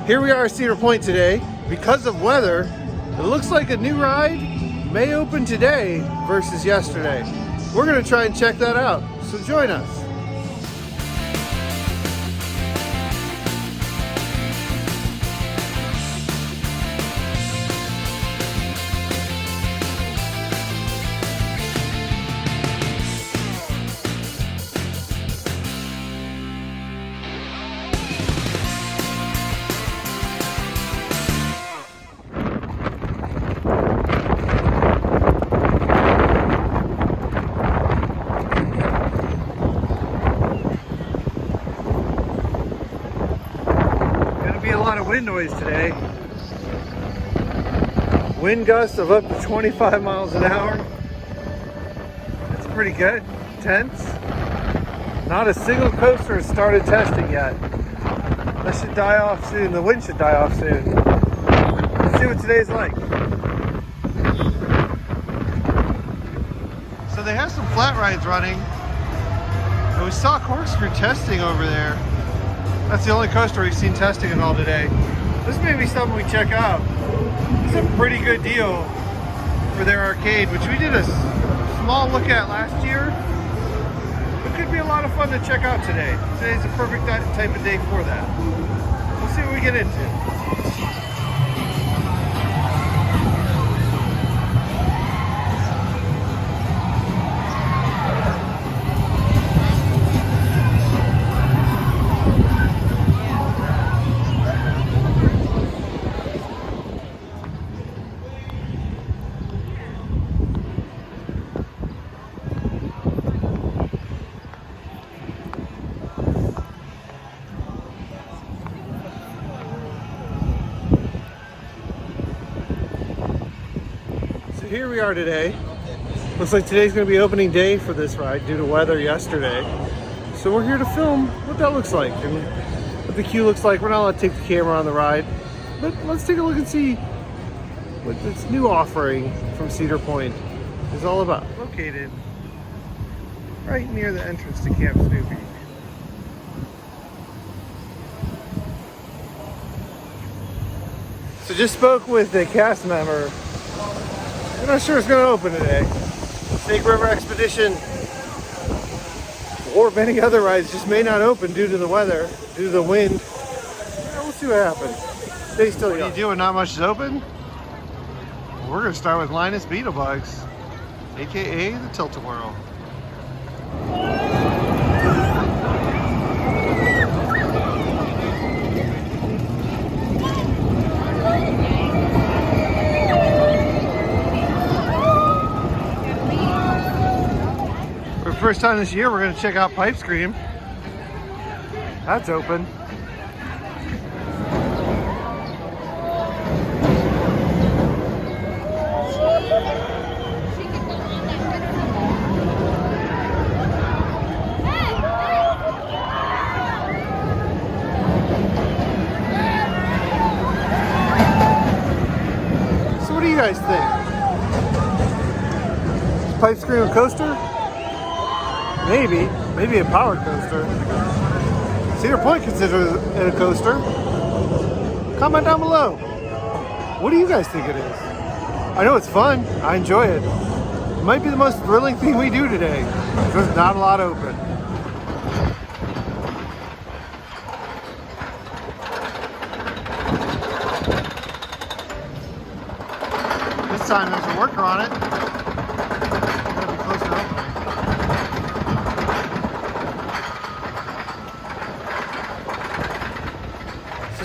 Here we are at Cedar Point today. Because of weather, it looks like a new ride may open today versus yesterday. We're gonna try and check that out, so join us. Wind noise today. Wind gusts of up to 25 miles an hour. It's pretty good. Tense. Not a single coaster has started testing yet. That should die off soon. The wind should die off soon. Let's see what today's like. So they have some flat rides running. And we saw corkscrew testing over there. That's the only coaster we've seen testing it all today. This may be something we check out. It's a pretty good deal for their arcade, which we did a small look at last year. It could be a lot of fun to check out today. Today's a perfect type of day for that. We'll see what we get into. Here we are today. Looks like today's going to be opening day for this ride due to weather yesterday. So we're here to film what that looks like and what the queue looks like. We're not allowed to take the camera on the ride, but let's take a look and see what this new offering from Cedar Point is all about. Located right near the entrance to Camp Snoopy. So just spoke with a cast member. I'm not sure it's going to open today. Snake River Expedition or many other rides just may not open due to the weather, due to the wind. Yeah, we'll see what happens. Stay still. What are you doing? Not much is open? We're going to start with Linus Beetlebugs, aka the Tilt-A-Whirl. First time this year, we're going to check out Pipe Scream. That's open. So what do you guys think? Is Pipe Scream a coaster? Maybe a powered coaster. Cedar Point considers it a coaster. Comment down below. What do you guys think it is? I know it's fun. I enjoy it. It might be the most thrilling thing we do today. There's not a lot open. This time there's a worker on it. Gotta be closer opening.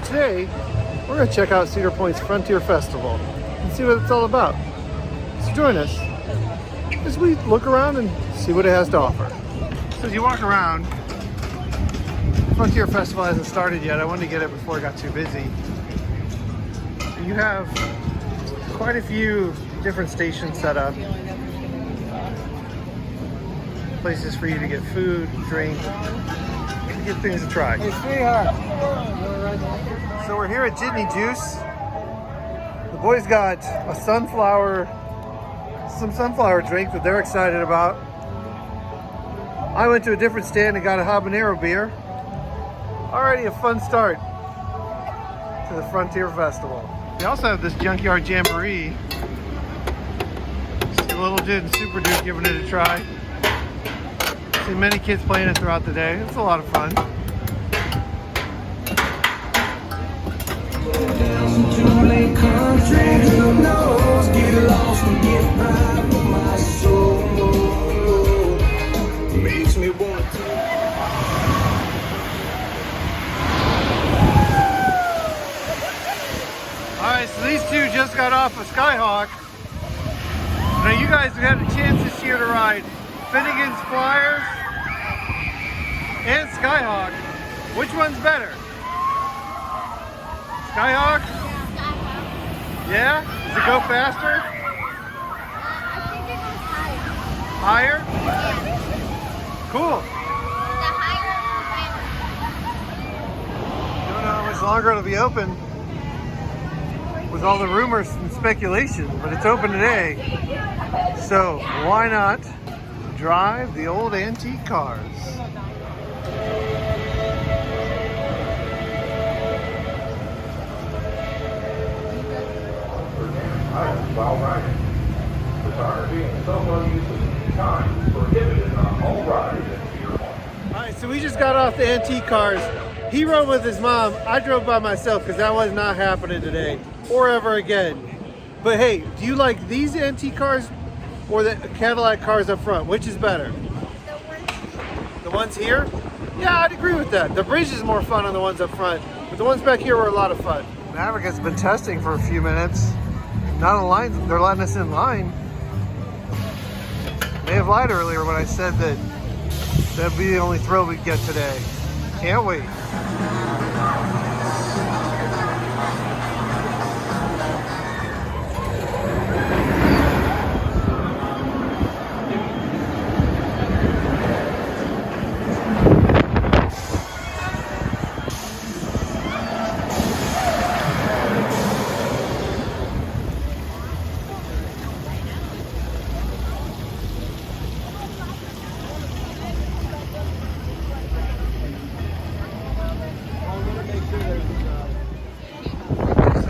Today, we're going to check out Cedar Point's Frontier Festival and see what it's all about. So join us as we look around and see what it has to offer. So as you walk around, Frontier Festival hasn't started yet. I wanted to get it before it got too busy. You have quite a few different stations set up. Places for you to get food, drink, get things to try. Hey, sweetheart. So we're here at Jitney Juice. The boys got some sunflower drink that they're excited about. I went to a different stand and got a habanero beer. Already a fun start. to the Frontier Festival. They also have this Junkyard Jamboree. See Little Dude and Super Dude giving it a try. See many kids playing it throughout the day. It's a lot of fun. Alright, so these two just got off of Skyhawk. Now you guys have had a chance this year to ride Finnegan's Flyers and Skyhawk. Which one's better? Skyhawk? Yeah? Does it go faster? I think it goes higher. Higher? Yeah. Cool. The higher Don't know how much longer it'll be open with all the rumors and speculation, but it's open today. So why not drive the old antique cars? While riding. Photography and cell use of time prohibited on all riders at Cedar Point. Alright, so we just got off the antique cars. He rode with his mom. I drove by myself because that was not happening today or ever again. But hey, do you like these antique cars or the Cadillac cars up front? Which is better? The ones here? Yeah, I'd agree with that. The bridge is more fun on the ones up front, but the ones back here were a lot of fun. Maverick has been testing for a few minutes. Not in line, they're letting us in line. May have lied earlier when I said that that'd be the only thrill we'd get today. Can't wait.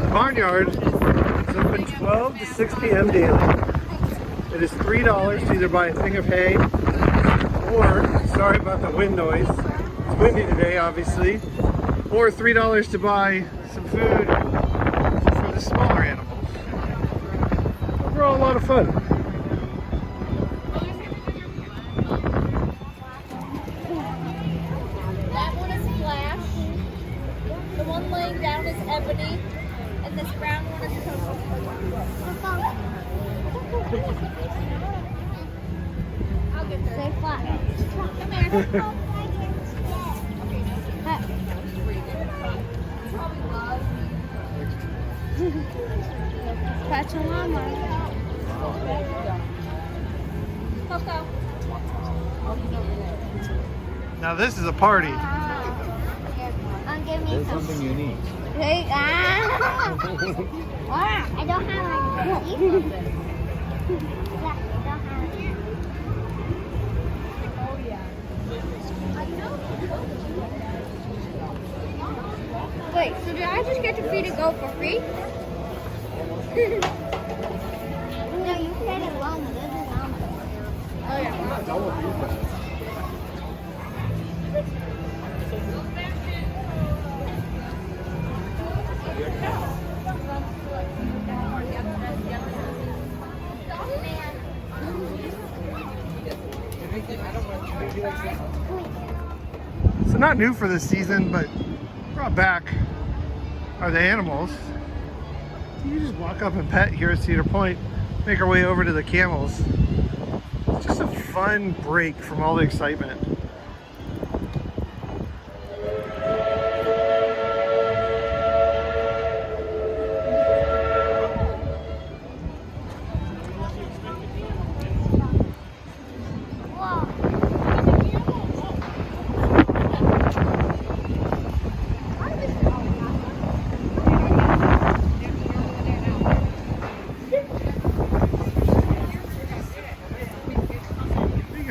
Barnyard is open 12 to 6 p.m. daily. It is $3 to either buy a thing of hay or, sorry about the wind noise, it's windy today obviously, or $3 to buy some food for the smaller animals. Overall, a lot of fun. That one is Flash. The one laying down is Ebony. And this brown one is Coco. I'll get there. Say flat. Come here. Pachamama. Coco. Now this is a party. Give me something unique. Hey, I don't have a teeth. Wait, so did I just get to feed a goat for free? No, you fed it llama. This is llama. Oh yeah. So not new for this season, but brought back are the animals. You can just walk up and pet here at Cedar Point, make our way over to the camels. It's just a fun break from all the excitement.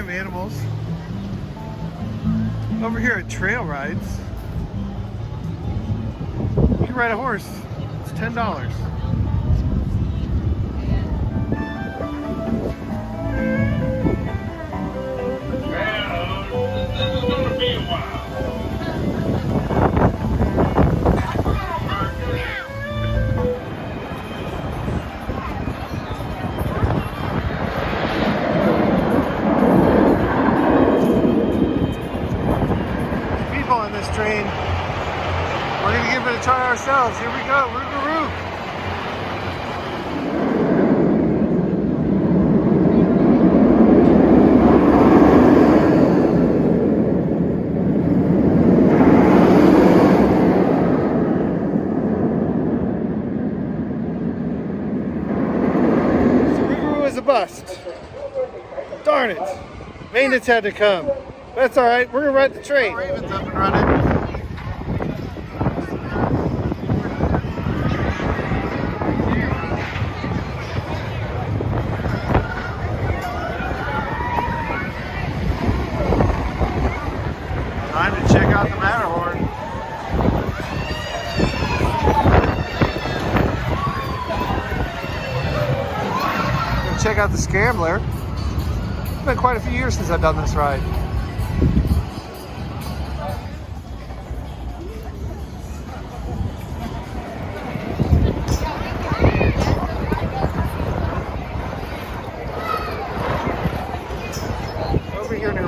Animals over here at Trail Rides, you can can ride a horse. It's $10. On this train, we're gonna give it a try ourselves. Here we go, Roogaroo. So Roogaroo is a bust. Darn it! Maintenance had to come. That's all right. We're gonna ride the train. Raven's up and running. Time to check out the Matterhorn. Gonna check out the Scrambler. It's been quite a few years since I've done this ride.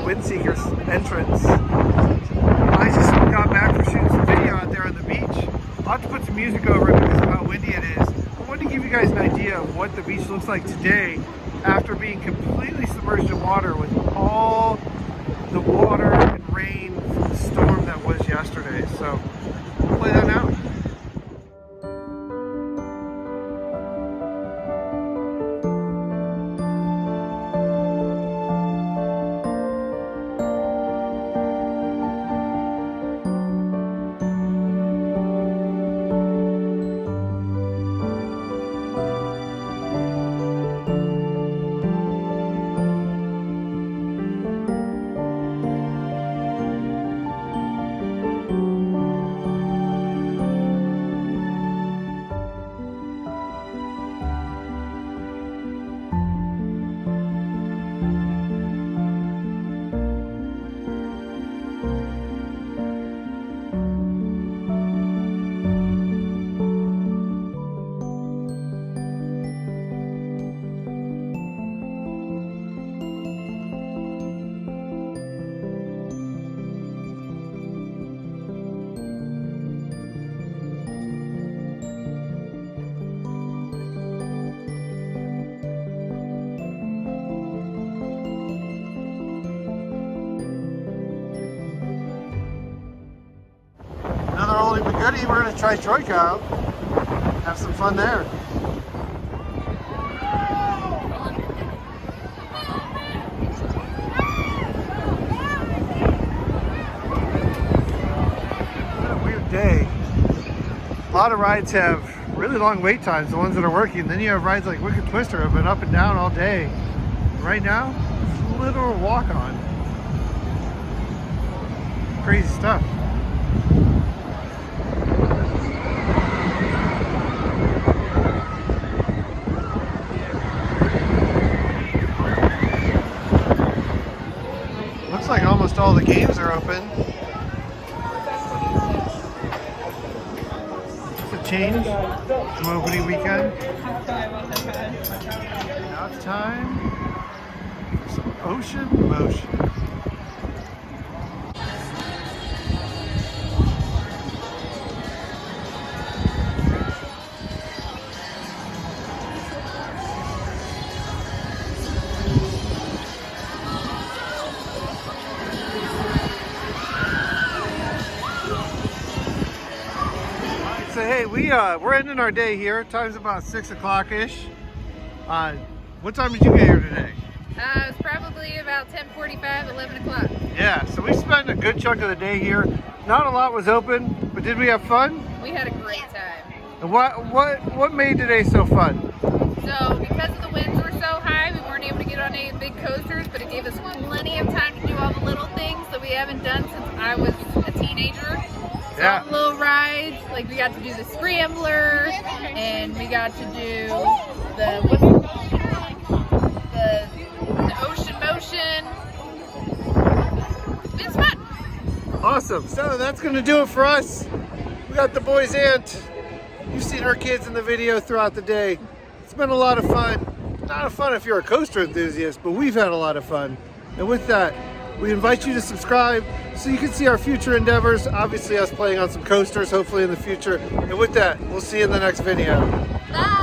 Windseeker's entrance. I just got back from shooting some video out there on the beach. I'll have to put some music over it because of how windy it is. I wanted to give you guys an idea of what the beach looks like today after being completely submerged in water with all the water and rain from the storm that was yesterday. So I'll play that now. Another oldie but goodie. We're going to try Troika out. Have some fun there. What a weird day. A lot of rides have really long wait times, the ones that are working. Then you have rides like Wicked Twister have been up and down all day. Right now, it's a literal walk-on. Crazy stuff. Looks like almost all the games are open. It's a change from opening weekend. Now it's time for some ocean motion. So hey, we're ending our day here. Time's about 6 o'clock-ish. What time did you get here today? It was probably about 10:45, 11 o'clock. Yeah, so we spent a good chunk of the day here. Not a lot was open, but did we have fun? We had a great time. And what made today so fun? So because of the winds were so high, we weren't able to get on any big coasters, but it gave us plenty of time to do all the little things that we haven't done since I was a teenager. So Yeah. all the little rides, like we got to do the Scrambler, and we got to do the Ocean Motion. It's fun. Awesome. So that's going to do it for us. We got the boys' aunt. You've seen her kids in the video throughout the day. It's been a lot of fun. Not of fun if you're a coaster enthusiast, but we've had a lot of fun. And with that, we invite you to subscribe so you can see our future endeavors. Obviously us playing on some coasters, hopefully in the future. And with that, we'll see you in the next video. Bye.